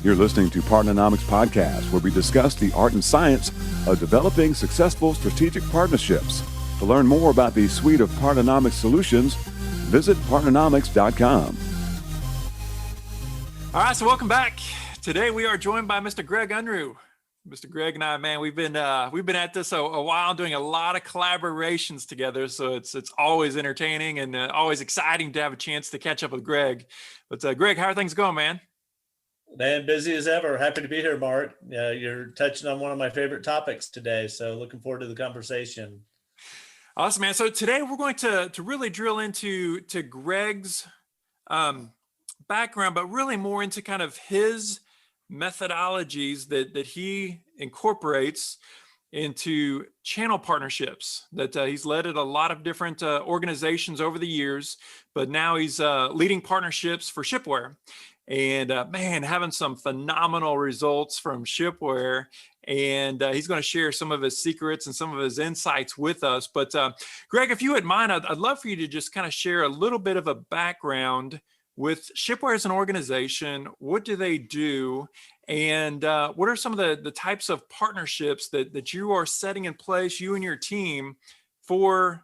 You're listening to Partnernomics Podcast, where we discuss the art and science of developing successful strategic partnerships. To learn more about the suite of Partnernomics solutions, visit partnernomics.com. All right, so welcome back. Today we are joined by Mr. Greg Unruh. Mr. Greg and I, man, we've been at this a while, doing a lot of collaborations together. So it's always entertaining and always exciting to have a chance to catch up with Greg. But Greg, how are things going, man? Man, busy as ever. Happy to be here, Mark. You're touching on one of my favorite topics today, so looking forward to the conversation. Awesome, man. So today we're going to really drill into Greg's background, but really more into kind of his methodologies that he incorporates into channel partnerships. That he's led at a lot of different organizations over the years, but now he's leading partnerships for Shipware. And man, having some phenomenal results from Shipware. And he's going to share some of his secrets and some of his insights with us. But Greg, if you wouldn't mind, I'd love for you to just kind of share a little bit of a background with Shipware as an organization. What do they do? And what are some of the types of partnerships that you are setting in place, you and your team, for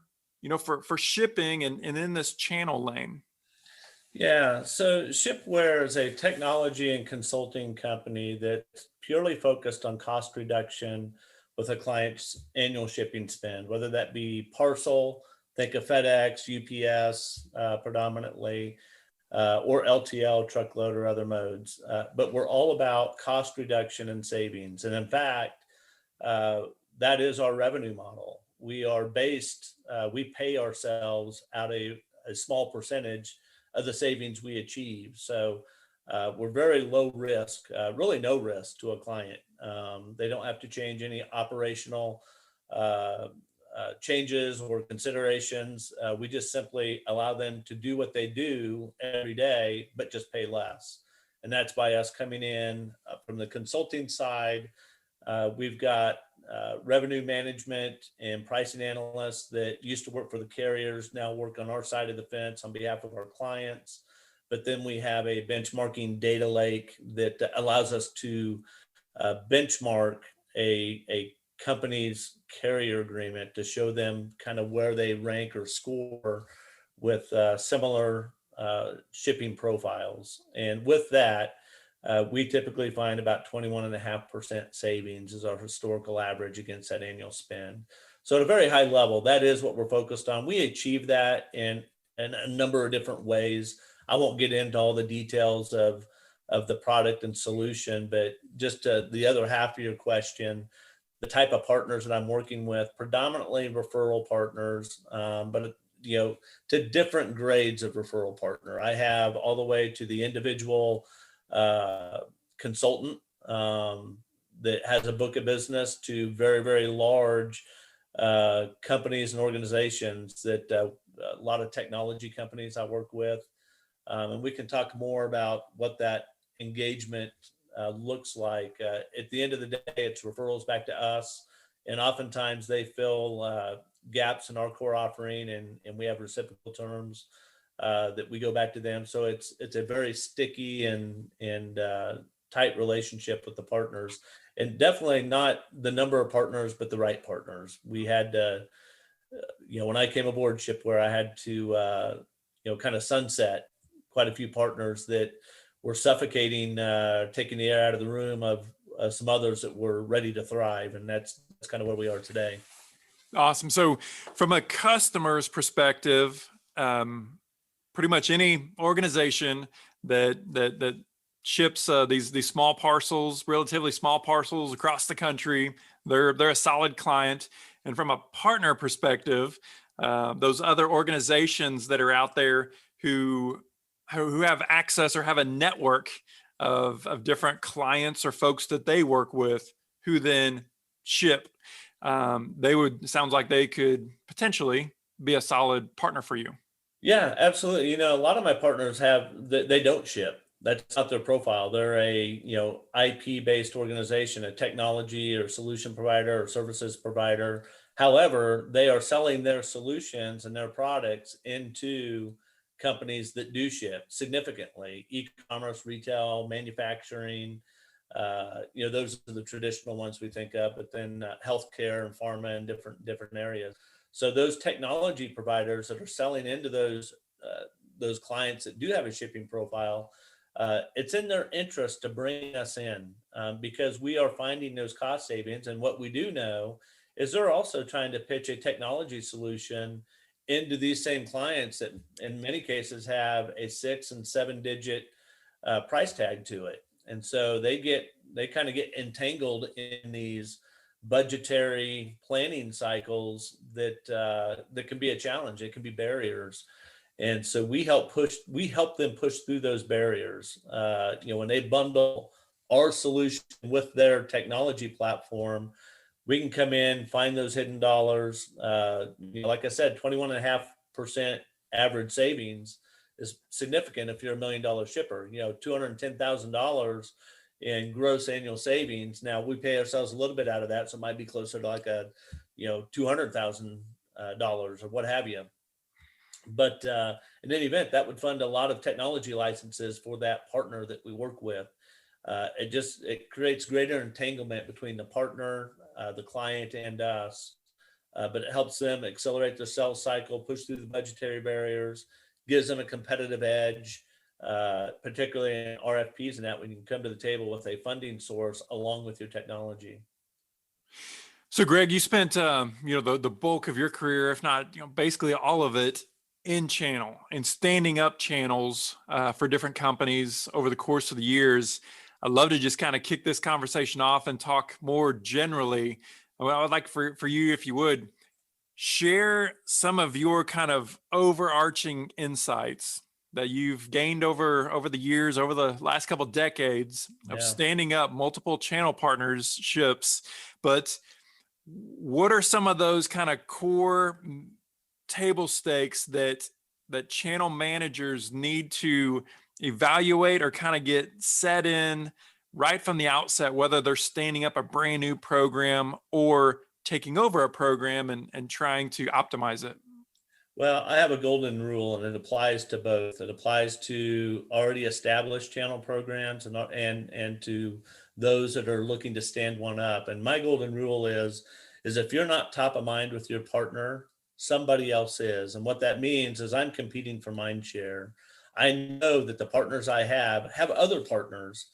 shipping and in this channel lane? Yeah, so Shipware is a technology and consulting company that's purely focused on cost reduction with a client's annual shipping spend, whether that be parcel, think of FedEx, UPS predominantly, or LTL, truckload, or other modes. But we're all about cost reduction and savings. And in fact, that is our revenue model. We are based, we pay ourselves out a small percentage of the savings we achieve. So we're very low risk, really no risk to a client. They don't have to change any operational changes or considerations. We just simply allow them to do what they do every day, but just pay less. And that's by us coming in from the consulting side. We've got revenue management and pricing analysts that used to work for the carriers, now work on our side of the fence on behalf of our clients. But then we have a benchmarking data lake that allows us to benchmark a company's carrier agreement to show them kind of where they rank or score with similar shipping profiles. And with that, we typically find about 21.5% savings is our historical average against that annual spend. So at a very high level, that is what we're focused on. We achieve that in a number of different ways. I won't get into all the details of the product and solution, but just the other half of your question, the type of partners that I'm working with, predominantly referral partners, but to different grades of referral partner. I have all the way to the individual consultant that has a book of business to very, very large companies and organizations that a lot of technology companies I work with. And we can talk more about what that engagement looks like. At the end of the day, it's referrals back to us. And oftentimes they fill gaps in our core offering, and we have reciprocal terms that we go back to them. So it's a very sticky and tight relationship with the partners, and definitely not the number of partners, but the right partners. We had, when I came aboard Shipware, I had to, kind of sunset quite a few partners that were suffocating, taking the air out of the room of some others that were ready to thrive. And that's kind of where we are today. Awesome. So from a customer's perspective, pretty much any organization that ships these small parcels, relatively small parcels across the country, they're a solid client. And from a partner perspective, those other organizations that are out there who have access or have a network of different clients or folks that they work with who then ship, sounds like they could potentially be a solid partner for you. Yeah, absolutely. A lot of my partners they don't ship. That's not their profile. They're a, IP-based organization, a technology or solution provider or services provider. However, they are selling their solutions and their products into companies that do ship significantly: e-commerce, retail, manufacturing. Those are the traditional ones we think of, but then healthcare and pharma and different areas. So those technology providers that are selling into those clients that do have a shipping profile, it's in their interest to bring us in, because we are finding those cost savings. And what we do know is they're also trying to pitch a technology solution into these same clients that in many cases have a 6 and 7 digit price tag to it. And so they kind of get entangled in these budgetary planning cycles that can be a challenge. It can be barriers. And so we help them push through those barriers. When they bundle our solution with their technology platform, we can come in, find those hidden dollars. Like I said, 21.5% average savings is significant if you're $1 million shipper. $210,000 in gross annual savings. Now we pay ourselves a little bit out of that, so it might be closer to like $200,000 or what have you. But in any event, that would fund a lot of technology licenses for that partner that we work with. It creates greater entanglement between the partner, the client, and us. But it helps them accelerate their sales cycle, push through the budgetary barriers, gives them a competitive edge, particularly in RFPs and that when you can come to the table with a funding source along with your technology. So Greg, you spent the bulk of your career, if not basically all of it, in channel and standing up channels for different companies over the course of the years. I'd love to just kind of kick this conversation off and talk more generally. I would like for you, if you would, share some of your kind of overarching insights that you've gained over the years, over the last couple of decades of standing up multiple channel partnerships. But what are some of those kind of core table stakes that channel managers need to evaluate or kind of get set in right from the outset, whether they're standing up a brand new program or taking over a program and trying to optimize it? Well, I have a golden rule, and it applies to both. It applies to already established channel programs and to those that are looking to stand one up. And my golden rule is if you're not top of mind with your partner, somebody else is. And what that means is I'm competing for mind share. I know that the partners I have other partners,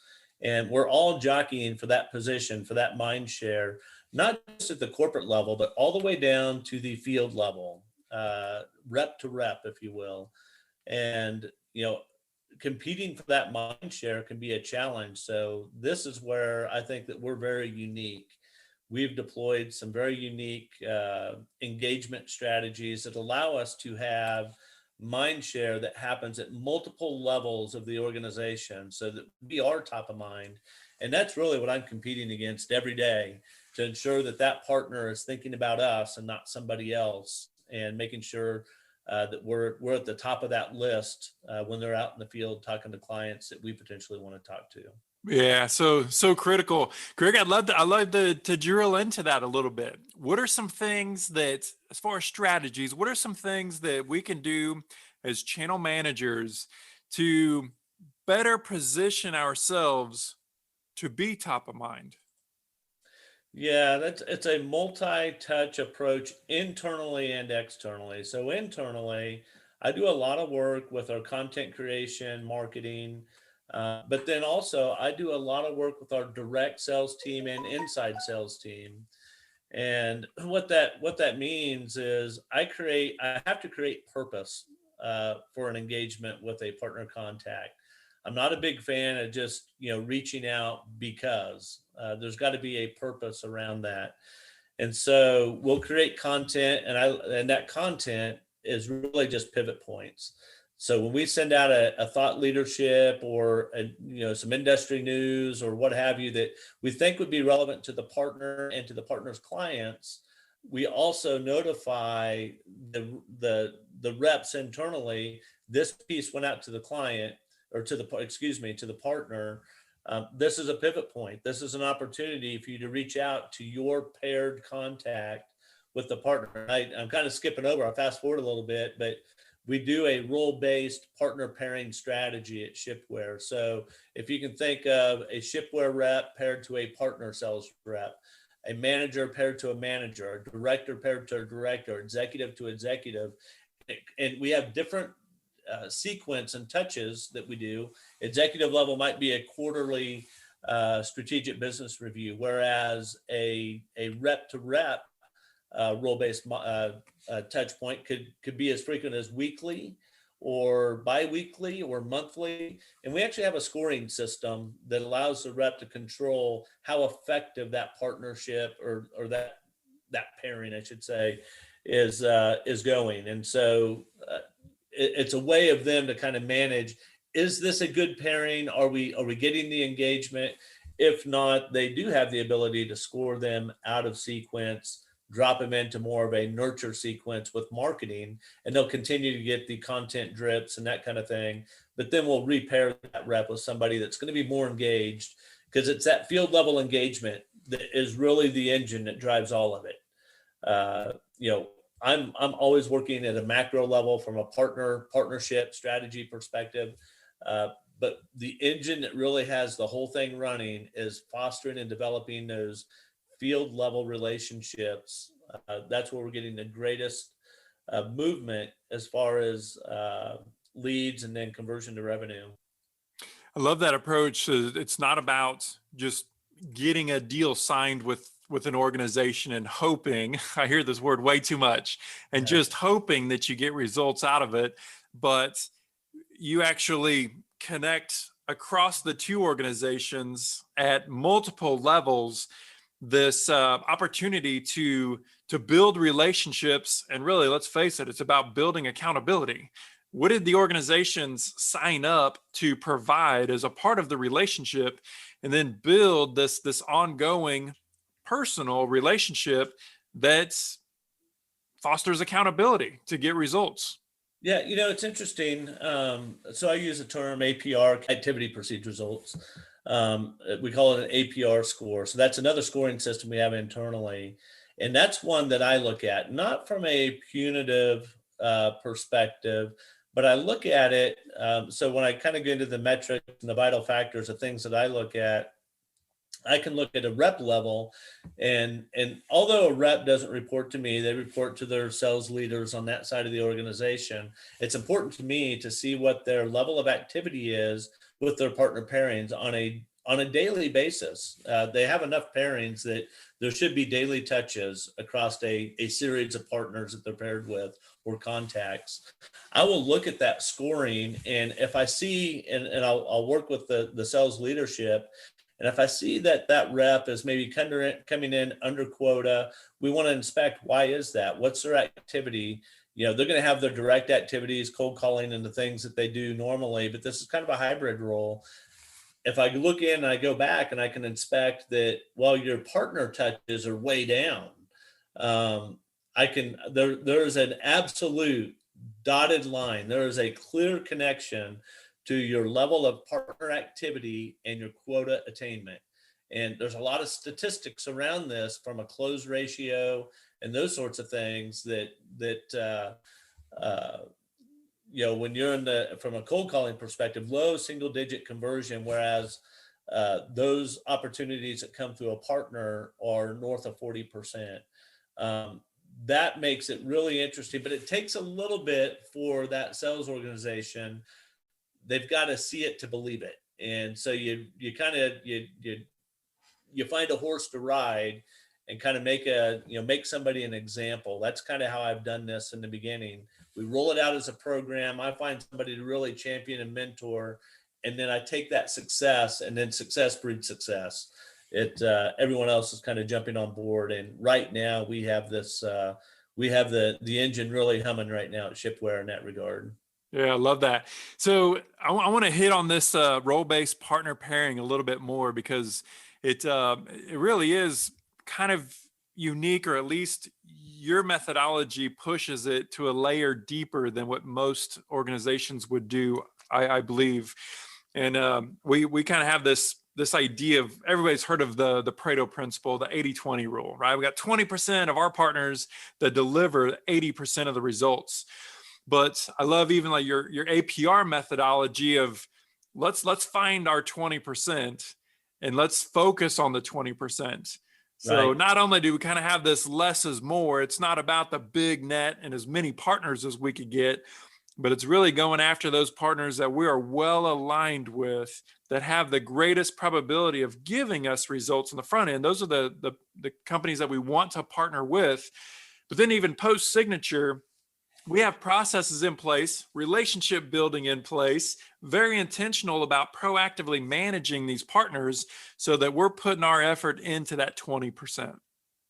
and we're all jockeying for that position, for that mind share, not just at the corporate level, but all the way down to the field level, rep to rep, if you will. And, competing for that mind share can be a challenge. So this is where I think that we're very unique. We've deployed some very unique engagement strategies that allow us to have mind share that happens at multiple levels of the organization so that we are top of mind. And that's really what I'm competing against every day, to ensure that partner is thinking about us and not somebody else, and making sure that we're at the top of that list when they're out in the field talking to clients that we potentially want to talk to. Yeah, so critical. Greg, I'd love to drill into that a little bit. What are some things that, as far as strategies, what are some things that we can do as channel managers to better position ourselves to be top of mind? Yeah, it's a multi-touch approach internally and externally. So internally, I do a lot of work with our content creation, marketing, but then also I do a lot of work with our direct sales team and inside sales team. And what that means is I have to create purpose for an engagement with a partner contact. I'm not a big fan of just reaching out because there's got to be a purpose around that. And so we'll create content, and that content is really just pivot points. So when we send out a thought leadership or some industry news or what have you that we think would be relevant to the partner and to the partner's clients, we also notify the reps internally. This piece went out to the client, or to the partner. This is a pivot point. This is an opportunity for you to reach out to your paired contact with the partner. I'm kind of skipping over. I'll fast forward a little bit, but we do a role-based partner pairing strategy at Shipware. So if you can think of a Shipware rep paired to a partner sales rep, a manager paired to a manager, a director paired to a director, executive to executive, and we have different sequence and touches that we do. Executive level might be a quarterly strategic business review, whereas a rep to rep role-based touch point could be as frequent as weekly or bi-weekly or monthly. And we actually have a scoring system that allows the rep to control how effective that partnership or that pairing, I should say, is going. And so it's a way of them to kind of manage, is this a good pairing? Are we getting the engagement? If not, they do have the ability to score them out of sequence, drop them into more of a nurture sequence with marketing, and they'll continue to get the content drips and that kind of thing. But then we'll repair that rep with somebody that's going to be more engaged, because it's that field level engagement that is really the engine that drives all of it. I'm always working at a macro level from a partnership strategy perspective. But the engine that really has the whole thing running is fostering and developing those field level relationships. That's where we're getting the greatest movement as far as leads and then conversion to revenue. I love that approach. It's not about just getting a deal signed with an organization and hoping, I hear this word way too much, and just hoping that you get results out of it, but you actually connect across the two organizations at multiple levels, this opportunity to build relationships. And really, let's face it, it's about building accountability. What did the organizations sign up to provide as a part of the relationship, and then build this ongoing personal relationship that fosters accountability to get results? Yeah, it's interesting. So I use the term APR, activity perceived results. We call it an APR score. So that's another scoring system we have internally. And that's one that I look at, not from a punitive perspective, but I look at it. So when I kind of get into the metrics and the vital factors of things that I look at, I can look at a rep level, and although a rep doesn't report to me, they report to their sales leaders on that side of the organization. It's important to me to see what their level of activity is with their partner pairings on a daily basis. They have enough pairings that there should be daily touches across a series of partners that they're paired with or contacts. I will look at that scoring, and if I see, and I'll work with the sales leadership, and if I see that rep is maybe coming in under quota, we want to inspect, why is that? What's their activity? They're going to have their direct activities, cold calling, and the things that they do normally, but this is kind of a hybrid role. If I look in and I go back and I can inspect that, well, your partner touches are way down. There's an absolute dotted line. There is a clear connection to your level of partner activity and your quota attainment. And there's a lot of statistics around this, from a close ratio and those sorts of things that when you're from a cold calling perspective, low single digit conversion, whereas those opportunities that come through a partner are north of 40%. That makes it really interesting, but it takes a little bit for that sales organization. They've got to see it to believe it. And so you find a horse to ride and kind of make somebody an example. That's kind of how I've done this in the beginning. We roll it out as a program. I find somebody to really champion and mentor, and then I take that success, and then success breeds success. Everyone else is kind of jumping on board. And right now we have this, we have the engine really humming right now at Shipware in that regard. Yeah, I love that. So I want to hit on this role-based partner pairing a little bit more, because it really is kind of unique, or at least your methodology pushes it to a layer deeper than what most organizations would do, I believe. And we kind of have this idea of, everybody's heard of the Pareto principle, the 80-20 rule, right? We got 20% of our partners that deliver 80% of the results. But I love even like your APR methodology of let's find our 20% and let's focus on the 20%. So Right. not only do we kind of have this less is more, it's not about the big net and as many partners as we could get, but it's really going after those partners that we are well aligned with, that have the greatest probability of giving us results on the front end. Those are the companies that we want to partner with. But then even post signature, we have processes in place, relationship building in place, very intentional about proactively managing these partners so that we're putting our effort into that 20%.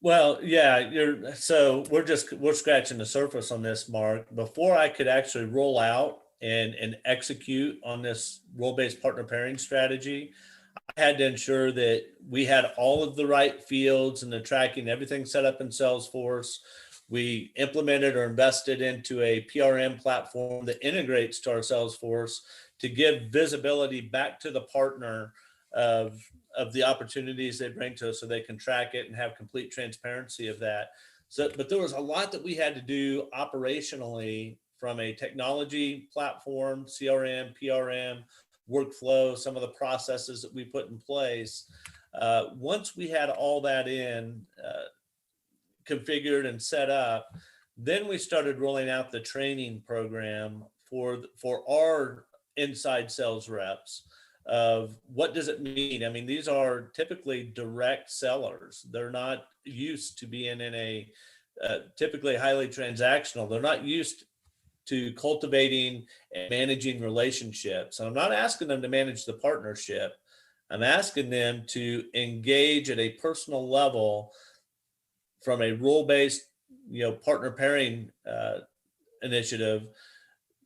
Well, yeah, we're scratching the surface on this, Mark. Before I could actually roll out and execute on this role-based partner pairing strategy, I had to ensure that we had all of the right fields and the tracking, everything set up in Salesforce. We implemented or invested into a PRM platform that integrates to our Salesforce to give visibility back to the partner of the opportunities they bring to us, so they can track it and have complete transparency of that. So, but there was a lot that we had to do operationally from a technology platform, CRM, PRM, workflow, some of the processes that we put in place. Once we had all that configured and set up, then we started rolling out the training program for our inside sales reps of what does it mean. I mean, these are typically direct sellers. They're not used to being in a typically highly transactional. They're not used to cultivating and managing relationships. And I'm not asking them to manage the partnership. I'm asking them to engage at a personal level from a role-based, partner pairing initiative,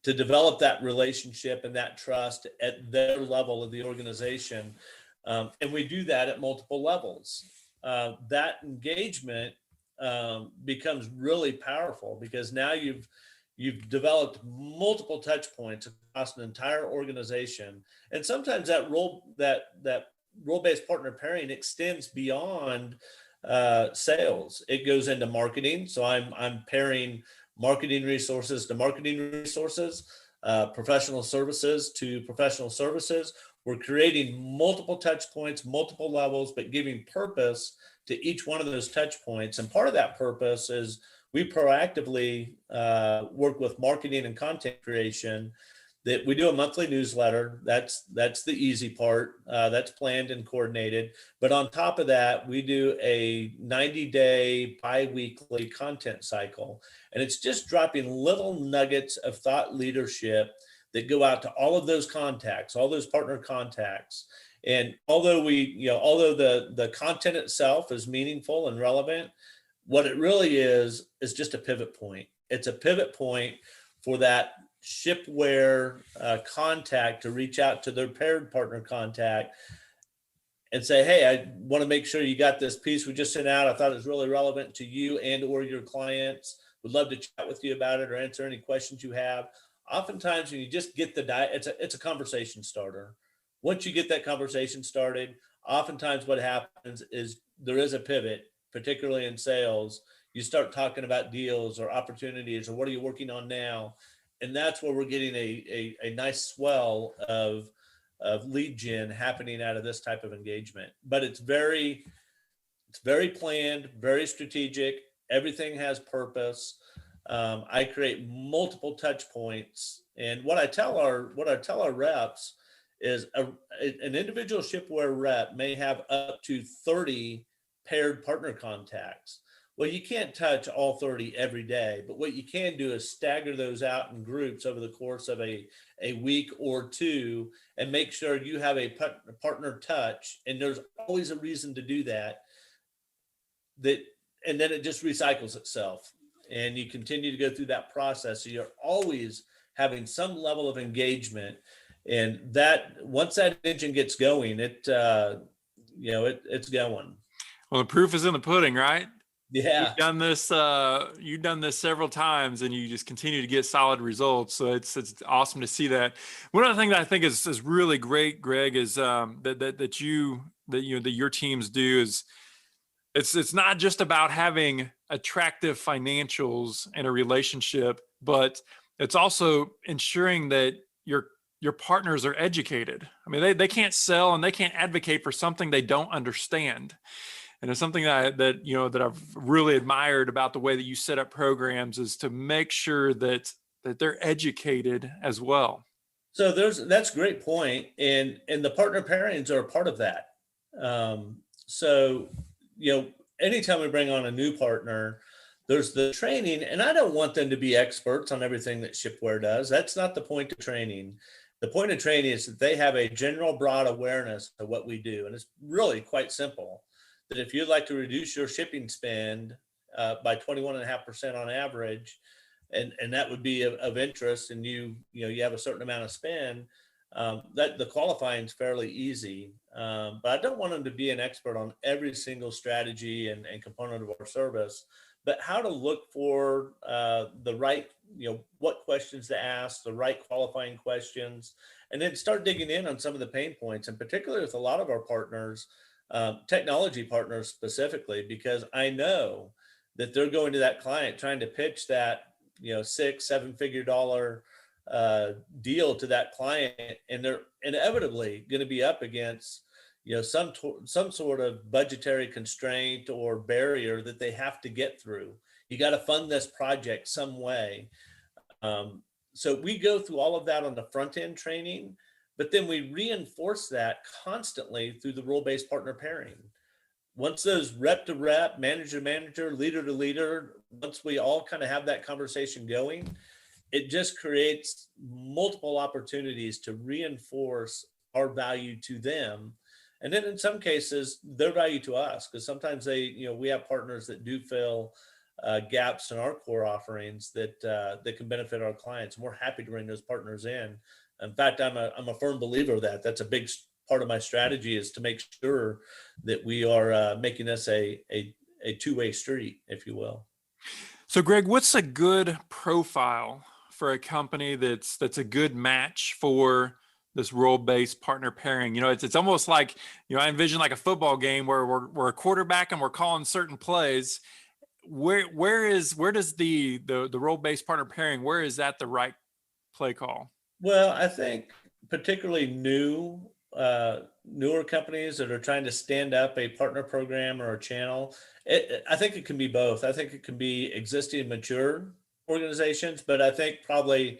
to develop that relationship and that trust at their level of the organization. And we do that at multiple levels. That engagement becomes really powerful, because now you've developed multiple touch points across an entire organization. And sometimes that role-based partner pairing extends beyond sales. It goes into marketing. So I'm pairing marketing resources to marketing resources, professional services to professional services. We're creating multiple touch points, multiple levels, but giving purpose to each one of those touch points. And part of that purpose is we proactively work with marketing and content creation. That we do a monthly newsletter. That's the easy part. That's planned and coordinated. But on top of that, we do a 90-day bi-weekly content cycle. And it's just dropping little nuggets of thought leadership that go out to all of those contacts, all those partner contacts. And although the content itself is meaningful and relevant, what it really is just a pivot point. It's a pivot point for that Shipware contact to reach out to their paired partner contact and say, hey, I want to make sure you got this piece we just sent out. I thought it was really relevant to you and or your clients. Would love to chat with you about it or answer any questions you have. Oftentimes when you just get it's a conversation starter. Once you get that conversation started, oftentimes what happens is there is a pivot, particularly in sales. You start talking about deals or opportunities or what are you working on now? And that's where we're getting a nice swell of lead gen happening out of this type of engagement. But it's very planned, very strategic. Everything has purpose. I create multiple touch points. And what I tell our reps is an individual Shipware rep may have up to 30 paired partner contacts. Well, you can't touch all 30 every day, but what you can do is stagger those out in groups over the course of a week or two and make sure you have a partner touch. And there's always a reason to do that. And then it just recycles itself. And you continue to go through that process. So you're always having some level of engagement. And that once that engine gets going, it's going. Well, the proof is in the pudding, right? Yeah. You've done this several times and you just continue to get solid results. So it's awesome to see that. One other thing that I think is really great, Greg, is that your teams do is it's not just about having attractive financials and a relationship, but it's also ensuring that your partners are educated. I mean, they can't sell and they can't advocate for something they don't understand. And it's something that I've really admired about the way that you set up programs, is to make sure that they're educated as well. So that's a great point, and the partner pairings are a part of that. So anytime we bring on a new partner, there's the training, and I don't want them to be experts on everything that Shipware does. That's not the point of training. The point of training is that they have a general broad awareness of what we do, and it's really quite simple. That if you'd like to reduce your shipping spend by 21.5% on average, and that would be of interest, and you have a certain amount of spend, that the qualifying is fairly easy. But I don't want them to be an expert on every single strategy and component of our service, but how to look for the right, what questions to ask, the right qualifying questions, and then start digging in on some of the pain points, and particularly with a lot of our partners, technology partners specifically, because I know that they're going to that client trying to pitch that, 6-7 figure dollar deal to that client, and they're inevitably going to be up against some sort of budgetary constraint or barrier that they have to get through. You got to fund this project some way. So we go through all of that on the front end training, but then we reinforce that constantly through the role-based partner pairing. Once those rep to rep, manager to manager, leader to leader, once we all kind of have that conversation going, it just creates multiple opportunities to reinforce our value to them. And then in some cases, their value to us, because sometimes we have partners that do fill gaps in our core offerings that can benefit our clients. And we're happy to bring those partners in. In fact, I'm a firm believer of that. That's a big part of my strategy, is to make sure that we are making this a two-way street, if you will. So Greg, what's a good profile for a company that's a good match for this role-based partner pairing? It's almost like, I envision like a football game where we're a quarterback and we're calling certain plays. Where does the role-based partner pairing, where is that the right play call? Well, I think particularly newer companies that are trying to stand up a partner program or a channel, I think it can be both. I think it can be existing mature organizations, but I think probably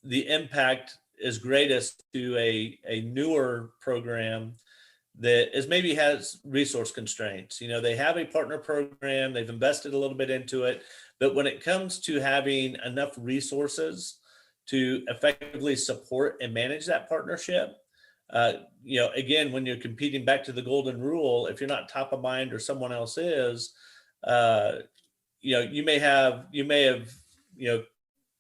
the impact is greatest to a newer program that maybe has resource constraints. They have a partner program, they've invested a little bit into it, but when it comes to having enough resources to effectively support and manage that partnership, again, when you're competing, back to the golden rule, if you're not top of mind or someone else is, you may have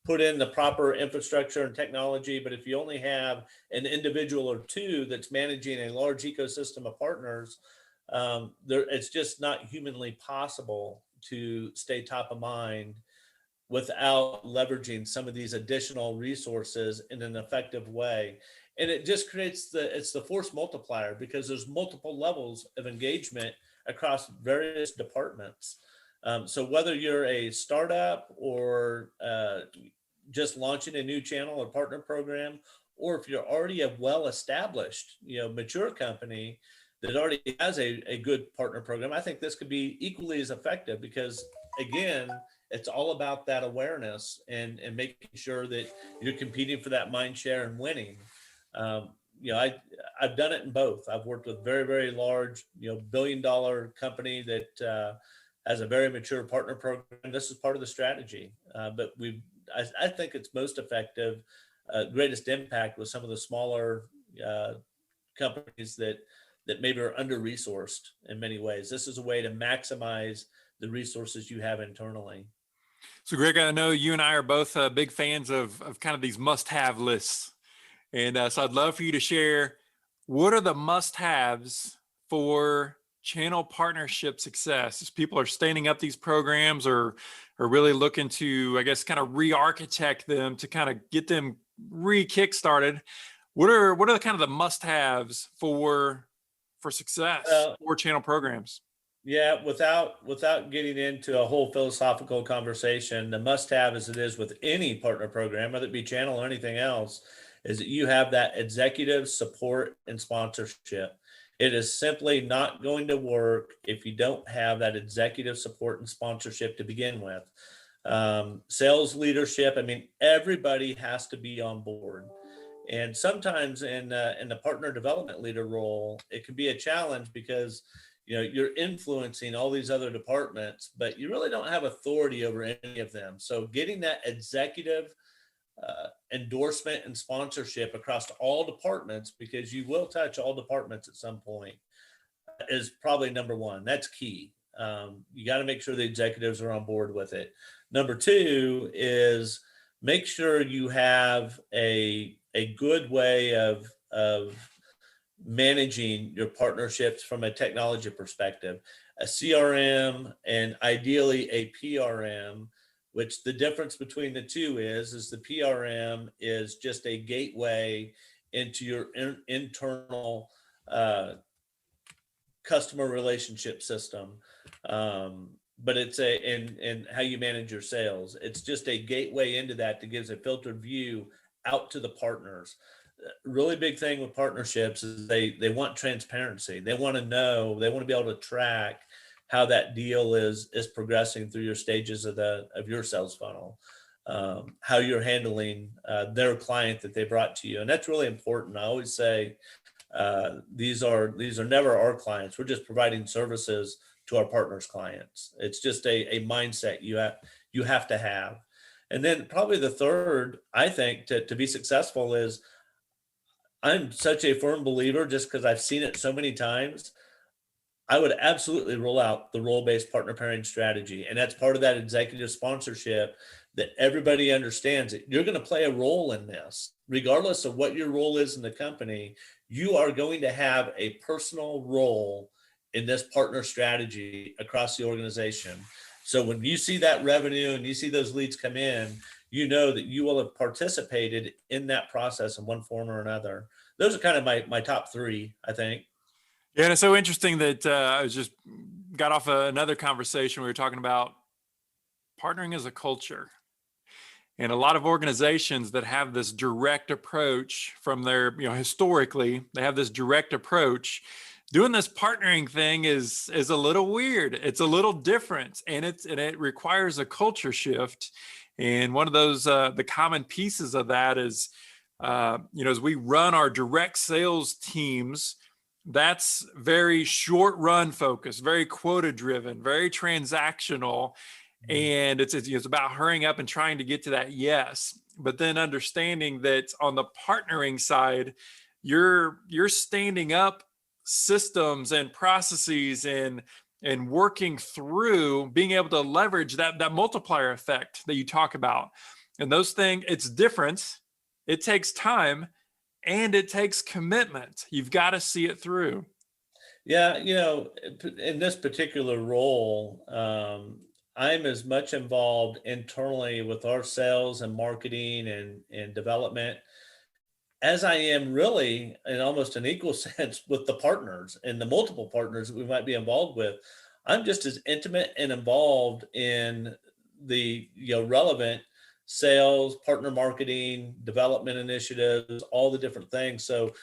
put in the proper infrastructure and technology, but if you only have an individual or two that's managing a large ecosystem of partners, it's just not humanly possible to stay top of mind without leveraging some of these additional resources in an effective way. And it just creates the force multiplier, because there's multiple levels of engagement across various departments. So whether you're a startup or just launching a new channel or partner program, or if you're already a well-established, mature company that already has a good partner program, I think this could be equally as effective, because again, it's all about that awareness and making sure that you're competing for that mind share and winning. I've done it in both. I've worked with very, very large, billion-dollar company that has a very mature partner program. This is part of the strategy, but I think it's most effective, greatest impact with some of the smaller companies that maybe are under-resourced in many ways. This is a way to maximize the resources you have internally. So Greg, I know you and I are both big fans of kind of these must-have lists. And so I'd love for you to share, what are the must-haves for channel partnership success as people are standing up these programs or really looking to, I guess, kind of re-architect them to kind of get them re-kickstarted? What are the kind of the must-haves for success for channel programs? Yeah, without getting into a whole philosophical conversation, the must-have, as it is with any partner program, whether it be channel or anything else, is that you have that executive support and sponsorship. It is simply not going to work if you don't have that executive support and sponsorship to begin with. Sales leadership, I mean, everybody has to be on board. And sometimes in the partner development leader role, it can be a challenge because you're influencing all these other departments, but you really don't have authority over any of them. So getting that executive endorsement and sponsorship across all departments, because you will touch all departments at some point, is probably number one. That's key. You got to make sure the executives are on board with it. Number two is make sure you have a good way of managing your partnerships from a technology perspective, a CRM and ideally a PRM, which the difference between the two is the PRM is just a gateway into your internal customer relationship system. But it's and how you manage your sales. It's just a gateway into that gives a filtered view out to the partners. Really big thing with partnerships is they want transparency. They want to know, they want to be able to track how that deal is progressing through your stages of your sales funnel, how you're handling their client that they brought to you. And that's really important. I always say these are never our clients. We're just providing services to our partners' clients. It's just a mindset you have to have. And then probably the third, I think, to be successful is, I'm such a firm believer, just because I've seen it so many times, I would absolutely roll out the role-based partner pairing strategy. And that's part of that executive sponsorship, that everybody understands it. You're going to play a role in this, regardless of what your role is in the company. You are going to have a personal role in this partner strategy across the organization. So when you see that revenue and you see those leads come in, you know that you will have participated in that process in one form or another. Those are kind of my top three, I think. Yeah, and it's so interesting that I was just got off another conversation. We were talking about partnering as a culture. And a lot of organizations that have this direct approach from their, historically, they have this direct approach. Doing this partnering thing is a little weird. It's a little different, and it requires a culture shift. And one of those, the common pieces of that is, as we run our direct sales teams, that's very short run focused, very quota driven, very transactional. And it's about hurrying up and trying to get to that yes. But then understanding that on the partnering side, you're standing up systems and processes and working through being able to leverage that multiplier effect that you talk about. And those things, it's different. It takes time and it takes commitment. You've got to see it through. Yeah, in this particular role, I'm as much involved internally with our sales and marketing and development as I am really in almost an equal sense with the partners and the multiple partners that we might be involved with. I'm just as intimate and involved in the relevant sales, partner marketing, development initiatives, all the different things. So,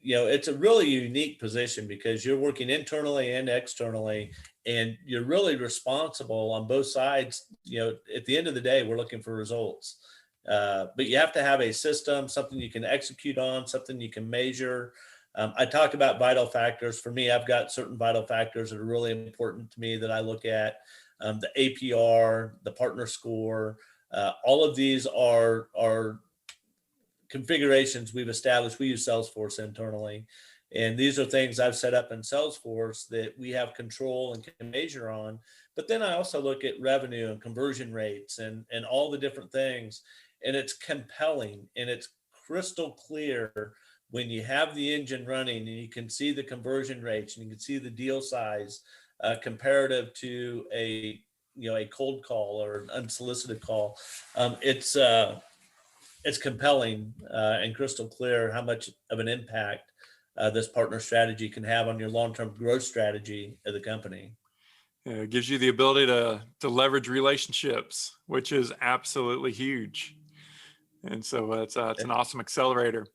it's a really unique position because you're working internally and externally, and you're really responsible on both sides. At the end of the day, we're looking for results. But you have to have a system, something you can execute on, something you can measure. I talk about vital factors. For me, I've got certain vital factors that are really important to me that I look at. The APR, the partner score, all of these are configurations we've established. We use Salesforce internally. And these are things I've set up in Salesforce that we have control and can measure on. But then I also look at revenue and conversion rates and all the different things. And it's compelling and it's crystal clear when you have the engine running and you can see the conversion rates and you can see the deal size comparative to a cold call or an unsolicited call. It's compelling and crystal clear how much of an impact this partner strategy can have on your long-term growth strategy of the company. It gives you the ability to leverage relationships, which is absolutely huge. And so it's an awesome accelerator.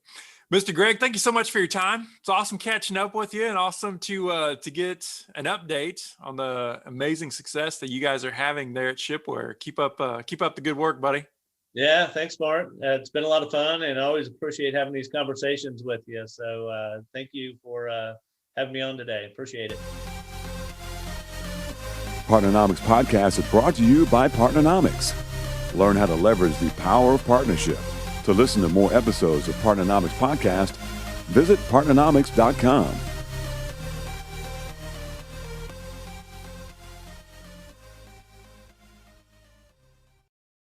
Mr. Greg, thank you so much for your time. It's awesome catching up with you, and awesome to get an update on the amazing success that you guys are having there at Shipware. Keep up the good work, buddy. Yeah, thanks, Mark. It's been a lot of fun, and I always appreciate having these conversations with you. So thank you for having me on today. Appreciate it. Partnernomics Podcast is brought to you by Partnernomics. Learn how to leverage the power of partnership. To listen to more episodes of Partnernomics Podcast, visit partnernomics.com.